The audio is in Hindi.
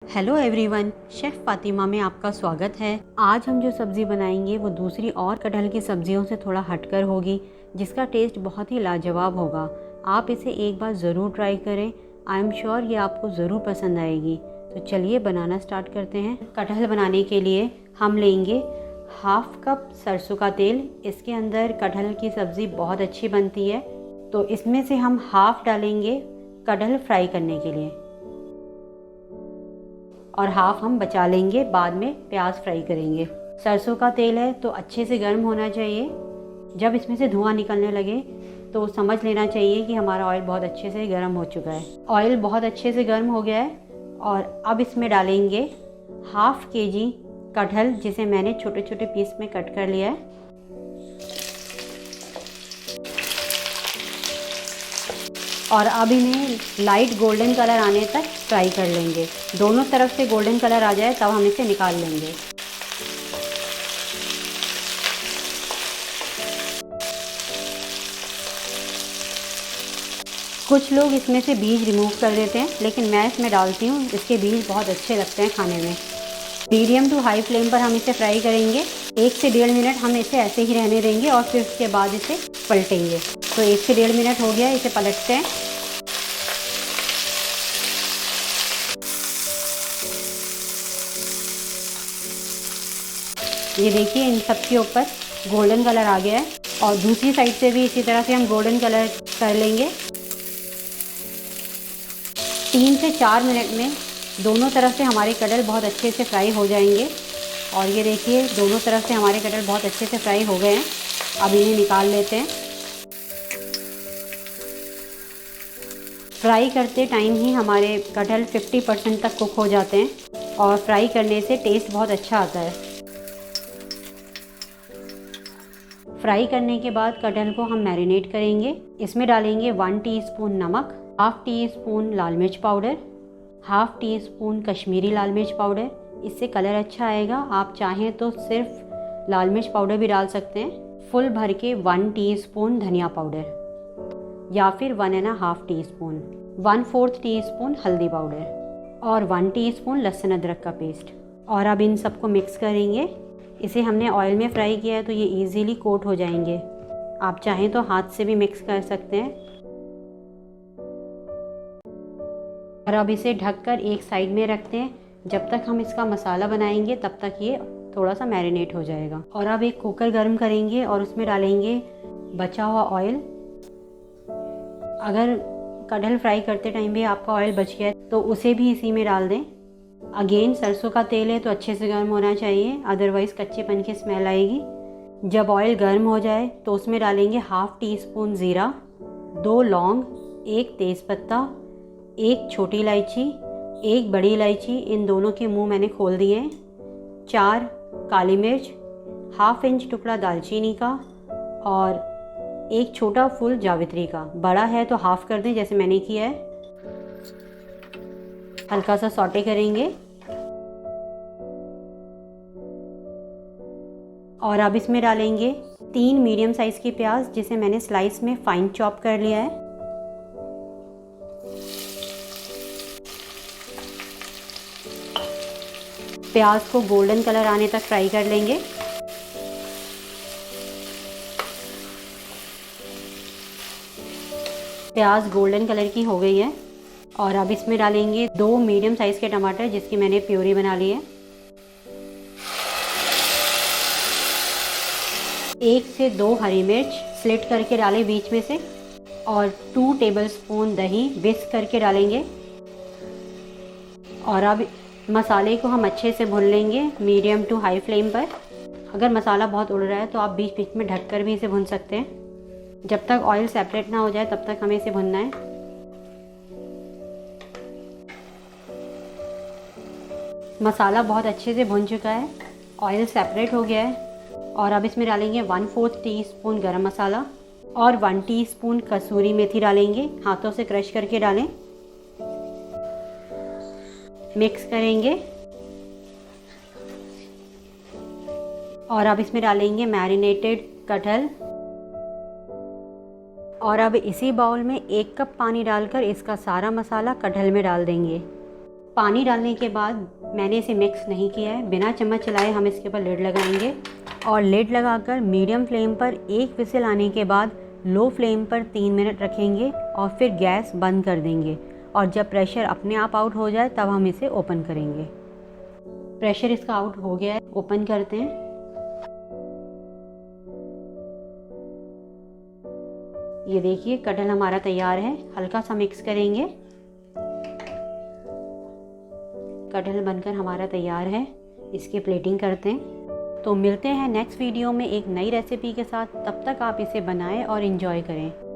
हेलो एवरीवन, शेफ़ फातिमा में आपका स्वागत है। आज हम जो सब्ज़ी बनाएंगे वो दूसरी और कटहल की सब्ज़ियों से थोड़ा हटकर होगी, जिसका टेस्ट बहुत ही लाजवाब होगा। आप इसे एक बार ज़रूर ट्राई करें। आई एम श्योर ये आपको ज़रूर पसंद आएगी। तो चलिए बनाना स्टार्ट करते हैं। कटहल बनाने के लिए हम लेंगे हाफ़ कप सरसों का तेल। इसके अंदर कटहल की सब्ज़ी बहुत अच्छी बनती है। तो इसमें से हम हाफ़ डालेंगे कटहल फ्राई करने के लिए और हाफ हम बचा लेंगे, बाद में प्याज फ्राई करेंगे। सरसों का तेल है तो अच्छे से गर्म होना चाहिए। जब इसमें से धुआं निकलने लगे तो समझ लेना चाहिए कि हमारा ऑयल बहुत अच्छे से गर्म हो चुका है। ऑयल बहुत अच्छे से गर्म हो गया है और अब इसमें डालेंगे हाफ केजी कटहल, जिसे मैंने छोटे छोटे पीस में कट कर लिया है। और अब इन्हें लाइट गोल्डन कलर आने तक फ्राई कर लेंगे। दोनों तरफ से गोल्डन कलर आ जाए तब हम इसे निकाल लेंगे। कुछ लोग इसमें से बीज रिमूव कर देते हैं, लेकिन मैं इसमें डालती हूँ। इसके बीज बहुत अच्छे लगते हैं खाने में। मीडियम टू हाई फ्लेम पर हम इसे फ्राई करेंगे। 1 से 1.5 मिनट हम इसे ऐसे ही रहने देंगे और फिर उसके बाद इसे पलटेंगे। तो 1 से 1.5 मिनट हो गया, इसे पलटते हैं। ये देखिए, इन सब के ऊपर गोल्डन कलर आ गया है और दूसरी साइड से भी इसी तरह से हम गोल्डन कलर कर लेंगे। 3 से 4 मिनट में दोनों तरफ से हमारे कटहल बहुत अच्छे से फ्राई हो जाएंगे। और ये देखिए, दोनों तरफ से हमारे कटहल बहुत अच्छे से फ्राई हो गए हैं। अब इन्हें निकाल लेते हैं। फ्राई करते टाइम ही हमारे कटहल 50% तक कुक हो जाते हैं और फ्राई करने से टेस्ट बहुत अच्छा आता है। फ्राई करने के बाद कटहल को हम मैरिनेट करेंगे। इसमें डालेंगे 1 टीस्पून नमक, हाफ टी स्पून लाल मिर्च powder, half teaspoon Kashmiri लाल मिर्च पाउडर। इससे कलर अच्छा आएगा। आप चाहें तो सिर्फ लाल मिर्च पाउडर भी डाल सकते हैं। फुल भर के 1 टीस्पून धनिया पाउडर या फिर 1.5 टीस्पून, 1/4 टीस्पून हल्दी पाउडर और 1 टीस्पून लहसुन अदरक का पेस्ट। और अब इन सबको मिक्स करेंगे। इसे हमने ऑयल में फ्राई किया है तो ये इजीली कोट हो जाएंगे। आप चाहें तो हाथ से भी मिक्स कर सकते हैं। और अब इसे ढककर एक साइड में रखते हैं। जब तक हम इसका मसाला बनाएंगे तब तक ये थोड़ा सा मैरिनेट हो जाएगा। और अब एक कुकर गर्म करेंगे और उसमें डालेंगे बचा हुआ ऑयल। अगर कटहल फ्राई करते टाइम भी आपका ऑयल बच गया तो उसे भी इसी में डाल दें। अगेन सरसों का तेल है तो अच्छे से गर्म होना चाहिए, अदरवाइज़ कच्चेपन की स्मेल आएगी। जब ऑयल गर्म हो जाए तो उसमें डालेंगे हाफ टी स्पून ज़ीरा, 2 लौंग, 1 तेज़पत्ता, 1 छोटी इलायची, 1 बड़ी इलायची। इन दोनों के मुंह मैंने खोल दिए हैं। 4 काली मिर्च, हाफ इंच टुकड़ा दालचीनी का और 1 छोटा फूल जावित्री का। बड़ा है तो हाफ कर दें जैसे मैंने किया है। हल्का सा सौटे करेंगे। और अब इसमें डालेंगे 3 मीडियम साइज़ की प्याज, जिसे मैंने स्लाइस में फाइन चॉप कर लिया है। प्याज को गोल्डन कलर आने तक फ्राई कर लेंगे। प्याज गोल्डन कलर की हो गई है और अब इसमें डालेंगे 2 मीडियम साइज़ के टमाटर, जिसकी मैंने प्यूरी बना ली है। 1 से 2 हरी मिर्च स्लिट करके डालें बीच में से और 2 टेबलस्पून दही विस्क करके डालेंगे। और अब मसाले को हम अच्छे से भून लेंगे मीडियम टू हाई फ्लेम पर। अगर मसाला बहुत उड़ रहा है तो आप बीच बीच में ढककर भी इसे भून सकते हैं। जब तक ऑयल सेपरेट ना हो जाए तब तक हमें इसे भूनना है। मसाला बहुत अच्छे से भुन चुका है, ऑयल सेपरेट हो गया है। और अब इसमें डालेंगे 1/4 टीस्पून गरम मसाला और 1 टीस्पून कसूरी मेथी डालेंगे। हाथों से क्रश करके डालें। मिक्स करेंगे और अब इसमें डालेंगे मैरिनेटेड कटहल। और अब इसी बाउल में 1 कप पानी डालकर इसका सारा मसाला कटहल में डाल देंगे। पानी डालने के बाद मैंने इसे मिक्स नहीं किया है, बिना चम्मच चलाए हम इसके ऊपर लिड लगाएंगे और लिड लगाकर मीडियम फ्लेम पर एक विसिल आने के बाद लो फ्लेम पर 3 मिनट रखेंगे और फिर गैस बंद कर देंगे और जब प्रेशर अपने आप आउट हो जाए तब हम इसे ओपन करेंगे। प्रेशर इसका आउट हो गया है, ओपन करते हैं। ये देखिए कटहल हमारा तैयार है। हल्का सा मिक्स करेंगे। कटहल बनकर हमारा तैयार है। इसकी प्लेटिंग करते हैं। तो मिलते हैं नेक्स्ट वीडियो में एक नई रेसिपी के साथ। तब तक आप इसे बनाएं और एंजॉय करें।